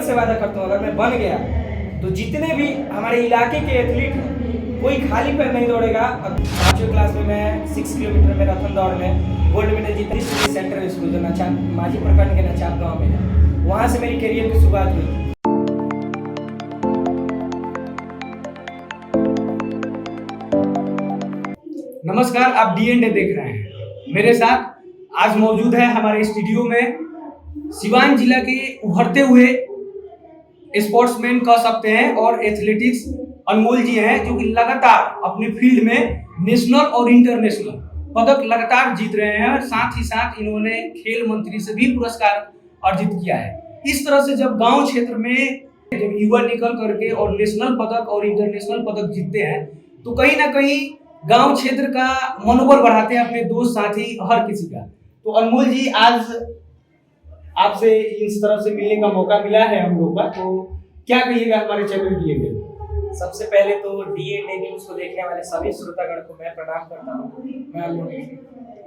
से वादा करता हूँ, अगर मैं बन गया तो जितने भी हमारे इलाके के एथलीट हैं कोई खाली पैर नहीं दौड़ेगा। अब 5वीं क्लास में मैं 6 किलोमीटर मैराथन दौड़ में गोल्ड मेडल जीता। सेंट्रल स्कूल जो नचाप माझी प्रखंड के नचाप गाँव में है, वहाँ से मेरी करियर की शुरुआत हुई। नमस्कार, आप डी&डे देख रहे हैं। मेरे साथ आज मौजूद है हमारे स्टूडियो में सिवान जिला के उभरते हुए स्पोर्ट्समैन कह सकते हैं और एथलेटिक्स अनमोल जी हैं, जो कि लगातार अपने फील्ड में नेशनल और इंटरनेशनल पदक लगातार जीत रहे हैं। साथ ही साथ इन्होंने खेल मंत्री से भी पुरस्कार अर्जित किया है। इस तरह से जब गांव क्षेत्र में जब युवा निकल करके और नेशनल पदक और इंटरनेशनल पदक जीतते हैं तो कहीं ना कहीं गांव क्षेत्र का मनोबल बढ़ाते हैं अपने दोस्त साथी हर किसी का। तो अनमोल जी, आज आपसे इस तरह से मिलने का मौका मिला है हम लोग का, तो क्या कहिएगा हमारे चैनल डी&डे? सबसे पहले तो डी&डे न्यूज को देखने वाले सभी श्रोतागण को मैं प्रणाम करता हूँ। मैं अनमोल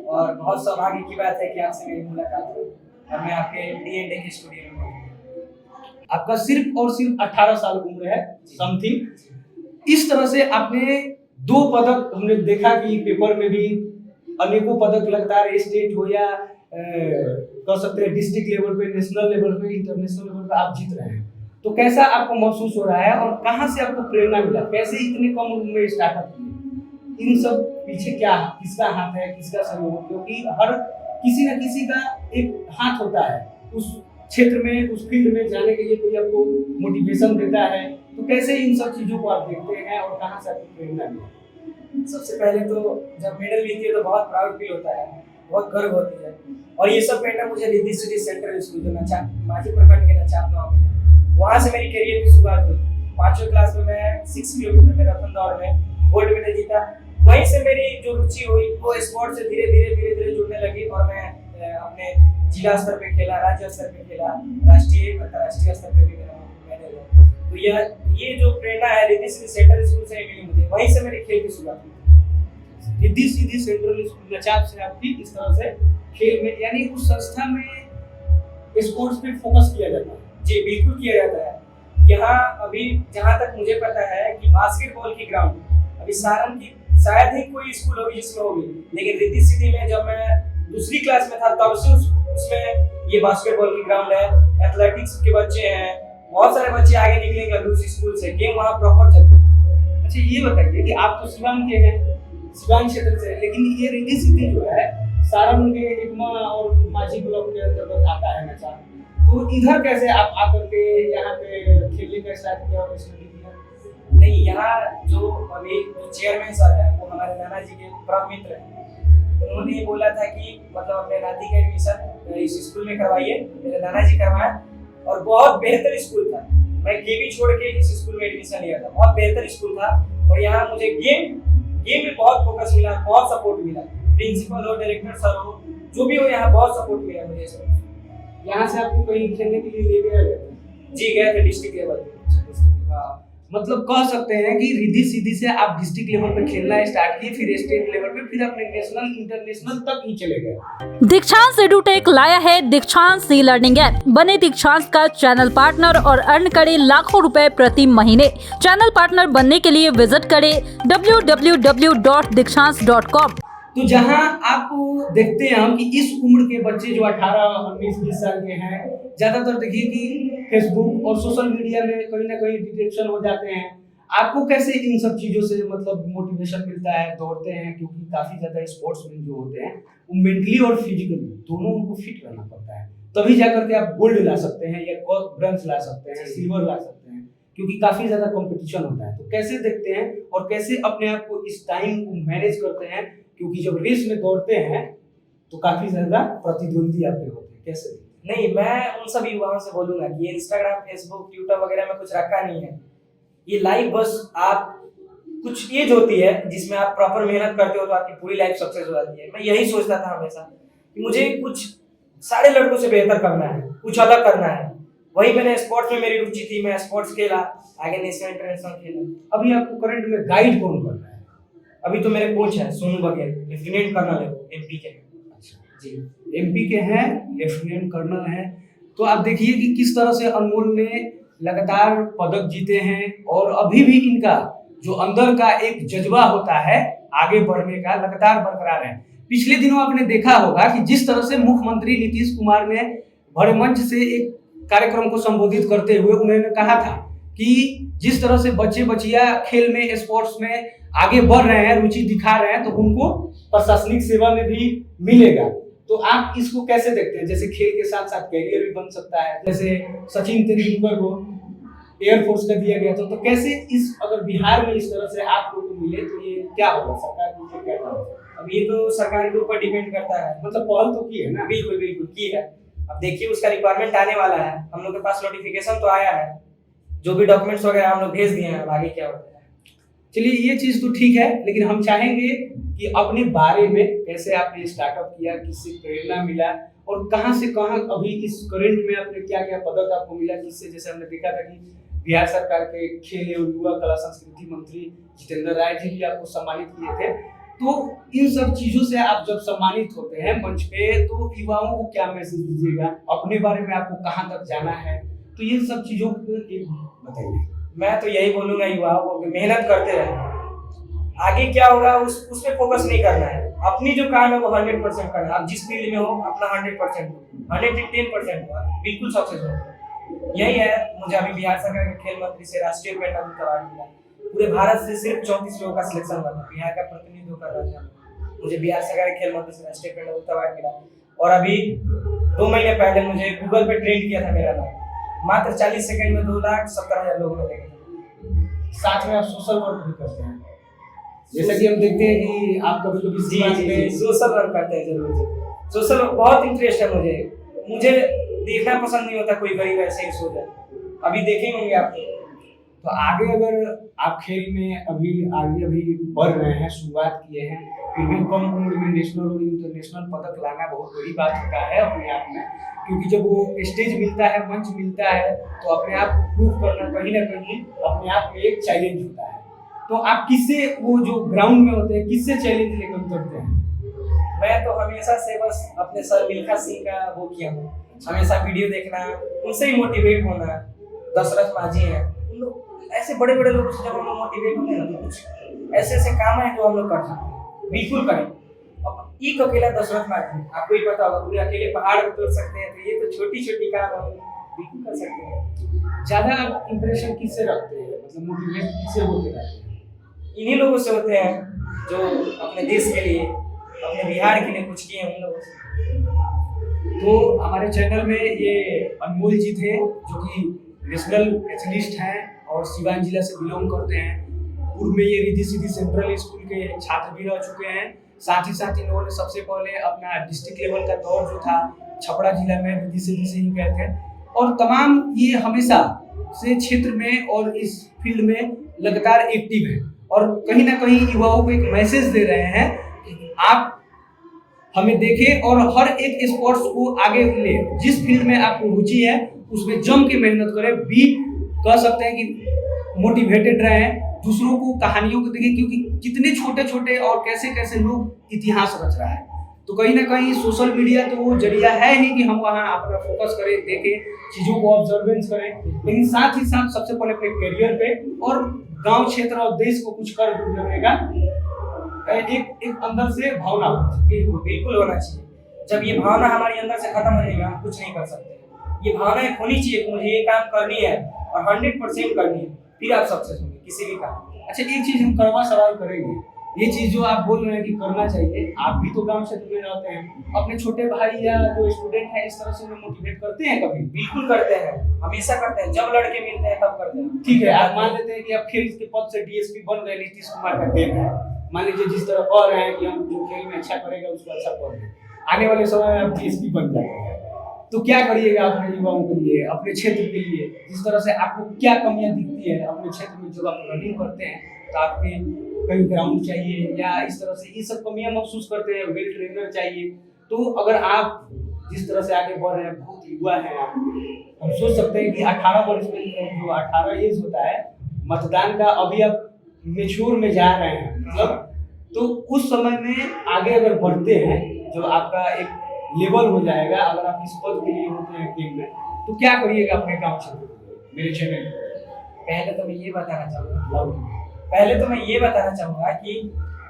और बहुत सौभाग्य की बात है कि आपसे मेरी मुलाकात हुई और मैं आपके डी&डे के स्टूडियो में हूँ। आपका सिर्फ और सिर्फ 18 साल उम्र है समथिंग। इस तरह से आपने 2 पदक हमने देखा कि पेपर में भी अनेकों पदक लगातार स्टेट हो या कह सकते हैं डिस्ट्रिक्ट लेवल पे, नेशनल लेवल पे, इंटरनेशनल लेवल पे आप जीत रहे हैं। तो कैसा आपको महसूस हो रहा है और कहां से आपको प्रेरणा मिला? कैसे इतनी कम उम्र में स्टार्टअप किया? इन सब पीछे क्या किसका हाथ है, किसका सहयोग? क्योंकि हर किसी न किसी का एक हाथ होता है उस क्षेत्र में, उस फील्ड में जाने के लिए। कोई आपको मोटिवेशन देता है, तो कैसे इन सब चीजों को आप देखते हैं और कहां से आपको प्रेरणा मिला? सबसे पहले तो जब मेडल जीती है तो बहुत प्राउड फील होता है, बहुत गर्व होती है। और ये सब प्रेरणा मुझे रिद्धि सिद्धि सेंट्रल स्कूल जो नचाप माझी प्रखंड के नचाप गाँव में है, वहाँ से मेरी करियर की शुरुआत हुई। 5वीं क्लास में मैं 6 किलोमीटर मैराथन दौड़ में गोल्ड मेडल जीता। वहीं से मेरी जो रुचि हुई वो स्पोर्ट से धीरे धीरे जुड़ने लगी और मैं अपने जिला स्तर पे खेला, राज्य स्तर पे खेला, राष्ट्रीय अंतर्राष्ट्रीय स्तर पे भी मेरा मेडल है। तो ये जो प्रेरणा है रिद्धि सिद्धि सेंट्रल स्कूल से मिली मुझे, वहीं से मेरी खेल की शुरुआत हुई। रिद्धि सिद्धि सेंट्रल स्कूल नचाप से आपकी इस तरह से खेल में, यानी उस संस्था में स्पोर्ट्स पे फोकस किया जाता है? जी बिल्कुल किया जाता है। यहाँ अभी जहाँ तक मुझे पता है कि बास्केटबॉल की ग्राउंड अभी सारण की शायद ही कोई स्कूल होगी जिसमें होगी, लेकिन रिद्धि सिद्धि में जब मैं दूसरी क्लास में था तब से उसमें ये बास्केटबॉल की ग्राउंड है, एथलेटिक्स के बच्चे हैं, बहुत सारे बच्चे आगे निकलेंगे अभी उस स्कूल से, गेम वहाँ प्रॉपर चलती है। अच्छा, ये बताइए कि आप तो सिवान के हैं, सिवान क्षेत्र से, लेकिन ये रिद्धि सिद्धि जो है सारण के इकमा और माझी ब्लॉक के अंतर्गत आता है नचाप, तो इधर कैसे आप आकर के यहाँ पे खेलने का स्टार्ट किया और स्टडी किया? नहीं, यहाँ जो अभी जो चेयरमैन सर है वो हमारे नाना जी के परम मित्र हैं। उन्होंने बोला था कि मतलब अपने नाती का एडमिशन इस स्कूल में करवाइए। मेरे नाना जी करवाया और बहुत बेहतर स्कूल था। मैं केवी छोड़ के इस स्कूल में एडमिशन लिया था। बहुत बेहतर स्कूल था और यहाँ मुझे गेम में बहुत फोकस मिला, बहुत सपोर्ट मिला। प्रिंसिपल हो, डायरेक्टर सर हो, जो भी हो, यहाँ बहुत सपोर्ट मिला मुझे। यहाँ से आपको कहीं खेलने के लिए ले गया? जी गए थे डिस्ट्रिक्ट लेवल पे। मतलब कह सकते हैं कि रिद्धि सिद्धि से आप डिस्ट्रिक्ट लेवल पे खेलना स्टार्ट किए, फिर स्टेट लेवल पे, फिर अपने नेशनल इंटरनेशनल तक ही चले गए। दीक्षांत एडुटेक लाया है दीक्षांत ई लर्निंग ऐप। बने दीक्षांत का चैनल पार्टनर और अर्न करे लाखों रुपए प्रति महीने। चैनल पार्टनर बनने के लिए विजिट करें www.dikshans.com। तो जहां आप देखते हैं हम कि इस उम्र के बच्चे जो 18, 19, 20 साल के हैं, ज्यादातर देखिए कि फेसबुक और सोशल मीडिया में कहीं ना कहीं डिटेक्शन हो जाते हैं। आपको कैसे इन सब चीजों से मतलब मोटिवेशन मिलता है? दौड़ते हैं क्योंकि काफी ज्यादा स्पोर्ट्समैन जो होते हैं वो मेंटली और फिजिकली दोनों उनको फिट रहना पड़ता है, तभी जाकर के आप गोल्ड ला सकते हैं या ब्रॉन्ज ला सकते हैं, सिल्वर ला सकते हैं, क्योंकि काफी ज्यादा कंपटीशन होता है। तो कैसे देखते हैं और कैसे अपने आप को इस टाइम को मैनेज करते हैं? क्योंकि जब रेस में दौड़ते हैं तो काफी ज्यादा प्रतिद्वंदी आपके होते हैं, कैसे? नहीं, मैं उन सभी युवाओं से बोलूंगा कि ये इंस्टाग्राम, फेसबुक, ट्विटर वगैरह में कुछ रखा नहीं है। ये लाइफ बस आप कुछ एज होती है जिसमें आप प्रॉपर मेहनत करते हो तो आपकी पूरी लाइफ सक्सेस हो जाती है। मैं यही सोचता था हमेशा कि मुझे कुछ सारे लड़कों से बेहतर करना है, कुछ अलग करना है। वही मैंने स्पोर्ट्स में मेरी रुचि थी, मैं स्पोर्ट्स खेला, आगे नेशनल इंटरनेशनल खेला। अभी आपको करंट में गाइड कौन कर रहा है? अभी तो मेरे कोच है सोनू बघेल, लेफ्टिनेंट कर्नल है, एमपी के। अच्छा जी, एमपी के हैं, लेफ्टिनेंट कर्नल हैं। तो आप देखिए कि किस तरह से अनमोल ने लगातार पदक जीते हैं और अभी भी इनका जो अंदर का एक जज्बा होता है आगे बढ़ने का लगातार बरकरार है। पिछले दिनों आपने देखा होगा कि जिस तरह से मुख्यमंत्री नीतीश कुमार ने बड़े मंच से एक कार्यक्रम को संबोधित करते हुए उन्होंने कहा था कि जिस तरह से बच्चे बच्चियां खेल में स्पोर्ट्स में आगे बढ़ रहे हैं, रुचि दिखा रहे हैं, तो उनको प्रशासनिक सेवा में भी मिलेगा। तो आप इसको कैसे देखते हैं? जैसे खेल के साथ साथ कैरियर भी बन सकता है, जैसे सचिन तेंदुलकर को एयरफोर्स का दिया गया था, तो कैसे इस अगर बिहार में इस तरह से आप लोगों को मिले तो ये क्या होगा, सरकार को क्या करना? अब ये तो सरकार के ऊपर डिपेंड करता है। मतलब पहल तो की है ना? बिल्कुल बिल्कुल की है। अब देखिए उसका रिक्वायरमेंट आने वाला है, हम लोग के पास नोटिफिकेशन तो आया है, जो भी डॉक्यूमेंट्स वगैरह हम लोग भेज दिए हैं, अब आगे क्या होता है। चलिए ये चीज तो ठीक है, लेकिन हम चाहेंगे कि अपने बारे में कैसे आपने स्टार्टअप किया, किससे प्रेरणा मिला और कहां से कहां अभी इस करंट में आपने क्या क्या पदक आपको मिला, जिससे जैसे हमने देखा था कि बिहार सरकार के खेल एवं युवा कला संस्कृति मंत्री जितेंद्र राय जी भी आपको सम्मानित किए थे। तो इन सब चीजों से आप जब सम्मानित होते हैं मंच पे, तो युवाओं को क्या मैसेज दीजिएगा, अपने बारे में आपको कहां तक जाना है, तो ये सब चीजों को बताइए। मैं तो यही बोलूंगा युवाओं को कि मेहनत करते रहे, आगे क्या होगा उस पे फोकस नहीं करना है, अपनी जो काम है वो 100% करना। आप जिस फील्ड में हो अपना 100% हो, 110% हो, बिल्कुल सक्सेस हो। यही है। मुझे अभी बिहार सरकार के खेल मंत्री से राष्ट्रीय प्रेरणा दूत अवार्ड मिला। पूरे भारत से सिर्फ 34 लोगों का सिलेक्शन हुआ था, बिहार का प्रतिनिधित्व कर रहा था। मुझे बिहार सरकार के खेल मंत्री से राष्ट्रीय प्रेरणा दूत अवार्ड मिला। और अभी 2 महीने पहले मुझे गूगल पे ट्रेंड किया था मेरा नाम, मात्र 40 सेकंड में 2,70,000 लोगों ने देखा। साथ में आप सोशल वर्क भी करते हैं, जैसा कि हम देखते हैं कि आप कभी कभी समाज में सोशल वर्क करते हैं। जरूर सोशल वर्क बहुत इंटरेस्ट है मुझे देखना पसंद नहीं होता कोई गरीब ऐसे ही सो जाए। अभी देखेंगे होंगे आप तो आगे अगर आप खेल में अभी बढ़ रहे हैं, शुरुआत किए हैं, फिर भी कम उम्र में नेशनल और इंटरनेशनल पदक लाना बहुत बड़ी बात होता है अपने आप में, क्योंकि जब वो स्टेज मिलता है, मंच मिलता है, तो अपने आप को प्रूव करना कहीं ना कहीं अपने आप में एक चैलेंज होता है। तो आप किससे, वो जो ग्राउंड में होते हैं, किससे चैलेंज लेकर उतरते हैं? मैं तो हमेशा से बस अपने सर मिल्खा सिंह का वो किया हूँ, हमेशा वीडियो देखना, उनसे ही मोटिवेट होना। दशरथ माझी हैं, उन लोग ऐसे बड़े बड़े लोगों से जब हम लोग मोटिवेट होते हैं तो कुछ ऐसे ऐसे काम है जो हम लोग कर सकते हैं, बिल्कुल करें। अब एक अकेला दशरथ माझी, आपको ही पता होगा, पूरे अकेले पहाड़ को तोड़ सकते हैं, तो ये तो छोटी छोटी काम हम बिल्कुल कर सकते हैं। ज्यादा आप इंप्रेशन किससे रखते हैं, मतलब मोटिवेट किससे होते रहते हैं? इन्हीं लोगों से होते हैं जो अपने देश के लिए, अपने बिहार के लिए कुछ किए हैं, उन लोगों से। तो हमारे चैनल में ये अनमोल जी थे, जो कि नेशनल एथलीट हैं और सिवान जिला से बिलोंग करते हैं। पूर्व में ये रिद्धि सिद्धि सेंट्रल स्कूल के छात्र भी रह चुके हैं। साथ ही साथ इन्होंने सबसे पहले अपना डिस्ट्रिक्ट लेवल का दौर जो था छपरा जिला में रिद्धि सिद्धि से ही गए थे, और तमाम ये हमेशा से क्षेत्र में और इस फील्ड में लगातार एक्टिव है और कहीं ना कहीं युवाओं को एक मैसेज दे रहे हैं कि आप हमें देखें और हर एक स्पोर्ट्स को आगे ले, जिस फील्ड में आपको रुचि है उसमें जम के मेहनत करें। भी कह सकते हैं कि मोटिवेटेड रहें, दूसरों को कहानियों को देखें, क्योंकि कितने छोटे छोटे और कैसे कैसे लोग इतिहास रच रहा है। तो कहीं ना कहीं सोशल मीडिया तो वो जरिया है ही कि हम वहाँ अपना फोकस करें, देखें, चीज़ों को ऑब्जर्वेंस करें, लेकिन साथ ही साथ सबसे पहले अपने करियर पे और गांव क्षेत्र और देश को कुछ कर गुजरने का एक अंदर से भावना बिल्कुल होना चाहिए। जब ये भावना हमारी अंदर से खत्म हो जाएगी, हम कुछ नहीं कर सकते। ये भावना होनी चाहिए कि मुझे ये काम करनी है और 100% करनी है, फिर आप सक्सेस होंगे किसी भी काम। अच्छा, एक चीज हम कड़वा सवाल करेंगे, ये चीज जो आप बोल रहे हैं कि करना चाहिए, आप भी तो गांव क्षेत्र में रहते हैं, अपने छोटे भाई या जो स्टूडेंट है इस तरह से उन्हें मोटिवेट करते हैं कभी? बिल्कुल करते हैं, हमेशा करते हैं, जब लड़के मिलते हैं तब करते हैं। ठीक है, आप मान लेते हैं कि आप खेल के पद से डीएसपी बन गए, नीतीश कुमार का देन है, मान लीजिए जिस तरह कह रहे हैं कि हम जो खेल में अच्छा करेगा उसको अच्छा पद दें, आने वाले समय में आप डीएसपी बन जाते हैं, तो क्या करिएगा अपने युवाओं के लिए, अपने क्षेत्र के लिए? जिस तरह से आपको क्या कमियां दिखती है अपने क्षेत्र में, जब आप रनिंग करते हैं तो आपके कहीं ग्राउंड चाहिए या इस तरह से ये सब कमियां महसूस करते हैं, वेल ट्रेनर चाहिए। तो अगर आप जिस तरह से आगे बढ़ रहे हैं, बहुत युवा हैं आप, हम सोच सकते हैं कि 18 वर्ष में जो 18 एज होता है मतदान का, अभी आप मेच्योर में जा रहे हैं, मतलब तो उस समय में आगे अगर बढ़ते हैं, जब आपका एक लेवल हो जाएगा अगर आप इस पद के लिए होते हैं गेम में, तो क्या करिएगा अपने काम क्षेत्र में मेरे चैनल पे? पहले तो मैं ये बताना चाहूंगा कि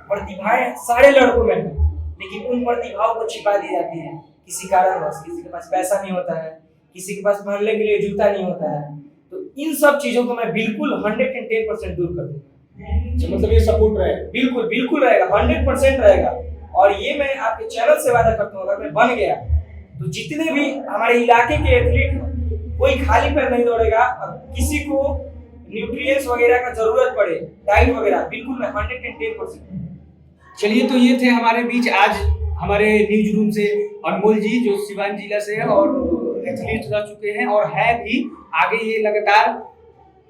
प्रतिभाएं सारे लड़कों में है, लेकिन उन प्रतिभाओं को छिपा दी जाती है किसी कारणवश। किसी के पास पैसा नहीं होता है, किसी के पास पहनने के लिए जूता नहीं होता है, तो इन सब चीजों को मैं बिल्कुल 110% दूर कर दूंगा। मतलब ये सपोर्ट रहेगा? बिल्कुल रहेगा, 100% रहेगा। और ये मैं आपके चैनल से वादा करता हूँ, अगर मैं बन गया तो जितने भी हमारे इलाके के एथलीट कोई खाली पैर नहीं दौड़ेगा। और किसी को न्यूट्रिएंट्स वगैरह का जरूरत पड़े, डाइट वगैरह, बिल्कुल मैं 110%। चलिए, तो ये थे हमारे बीच आज हमारे न्यूज रूम से अनमोल जी, जो सिवान जिला से है और एथलीट रह चुके हैं और है भी। आगे ये लगातार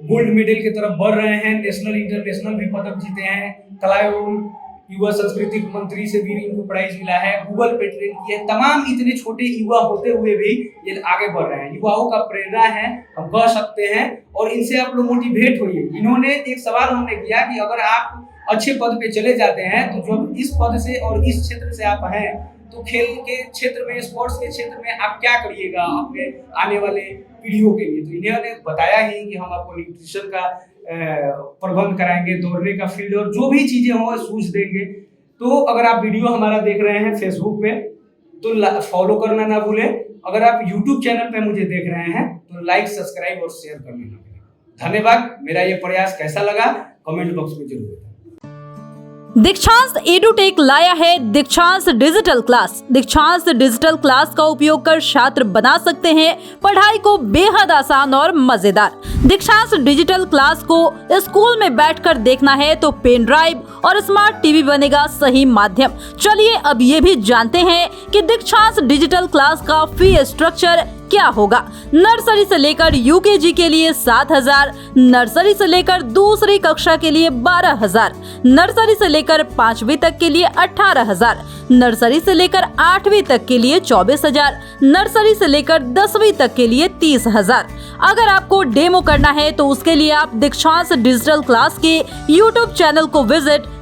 गोल्ड मेडल की तरफ बढ़ रहे हैं, नेशनल इंटरनेशनल भी पदक जीते हैं। कला एवं युवा संस्कृति मंत्री से भी इनको प्राइज मिला है, गूगल पे ट्रेन की है। तमाम इतने छोटे युवा होते हुए भी ये आगे बढ़ रहे हैं, युवाओं का प्रेरणा है, हम कह सकते हैं। और इनसे आप लोग मोटिवेट होइए। इन्होंने एक सवाल हमने किया कि अगर आप अच्छे पद पे चले जाते हैं तो जब इस पद से और इस क्षेत्र से आप हैं, तो खेल के क्षेत्र में, स्पोर्ट्स के क्षेत्र में आप क्या करिएगा अपने आने वाले पीढ़ियों के लिए? तो इन्होंने बताया ही कि हम आपको न्यूट्रिशन का प्रबंध कराएंगे, दौड़ने का फील्ड और जो भी चीजें हो सूझ देंगे। तो अगर आप वीडियो हमारा देख रहे हैं फेसबुक पे तो फॉलो करना ना भूलें। अगर आप यूट्यूब चैनल पे मुझे देख रहे हैं तो लाइक, सब्सक्राइब और शेयर करना ना भूलें। धन्यवाद। मेरा ये प्रयास कैसा लगा कमेंट बॉक्स में जरूर बताएं। दीक्षांत एडुटेक लाया है दीक्षांत डिजिटल क्लास। दीक्षांत डिजिटल क्लास का उपयोग कर छात्र बना सकते हैं पढ़ाई को बेहद आसान और मजेदार। दीक्षांत डिजिटल क्लास को स्कूल में बैठकर देखना है तो पेन ड्राइव और स्मार्ट टीवी बनेगा सही माध्यम। चलिए अब ये भी जानते हैं कि दीक्षांत डिजिटल क्लास का फी स्ट्रक्चर क्या होगा। नर्सरी से लेकर यूकेजी के लिए 7,000, नर्सरी से लेकर दूसरी कक्षा के लिए 12,000, नर्सरी से लेकर 5वीं तक के लिए 18,000, नर्सरी से लेकर 8वीं तक के लिए 24,000, नर्सरी से लेकर 10वीं तक के लिए 30,000। अगर आपको डेमो करना है तो उसके लिए आप दीक्षांत डिजिटल क्लास के यूट्यूब चैनल को विजिट